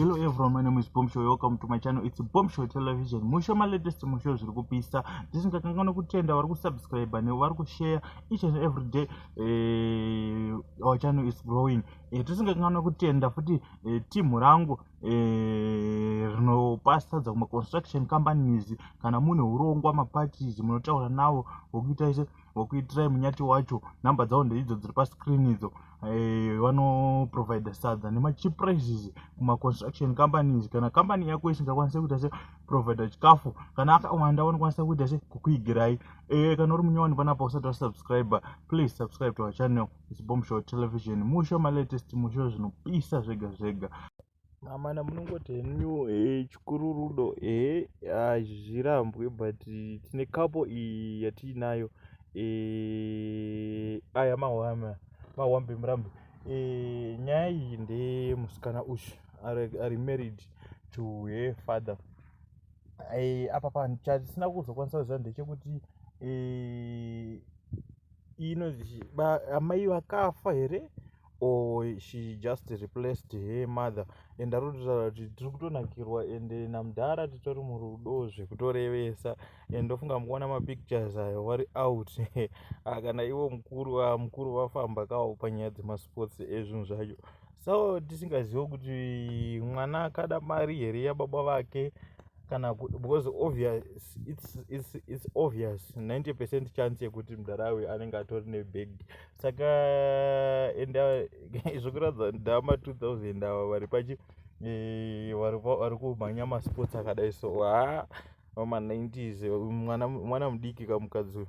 Hello everyone, my name is Bombshow. Welcome to my channel. It's Bombshow Television. Musho my latest musho zviri kupisa. Tisingakangana kutenda vari kusubscribe nevari kushare each and every day. Our channel is growing. Tisingakangana kutenda futi team rangu rinopasa kuma construction companies kana mune urongwa maparties munotaura nawo wokuitirai munyati wacho. Namba dzavo ndeidzo dziri pascreen idzo. Vanoprovide sadza nemacheap prices kuma construction companies. Kana company yako isingakwanisa kuita se provide chikafu, kana akawanda vanokwanisa kuita se kukuigirai. Kana uri munyowani panapa usati wasubscribe, please subscribe to our channel. It's Bombshow Television. Musho my latest musho zvinopisa zvega zvega. Amana munongoti henyu chikururudo hazvirambwe, but tine kapo iyi yatiinayo aya mahwambe murambe. Nyaya iyi ndemusikana uyu ari married to her father. Apa chatisina kuzokwanisa kuziva ndechekuti inonzi amai vakafa here, or she just replaced her mother. And arikutaura kuti tiri kutonakirwa ende namudhara titori murudo zvekutorevesa. And ndofunga mukuona mapictures ayo vari out. Kana ivo mukuru vafamba kawo panyaya dzemasports ezvinhu zvacho. So tisingazivo kuti mwana akada mari here yababa vake kana because obvious, it's obvious 90% chance yekuti mudharawe anenge atori nebag. Saka enda zvokuradza ndama2000 ava vari pachi vari kumhanya masports akadai. So ma90s mwana mudiki kamukadzi uyu.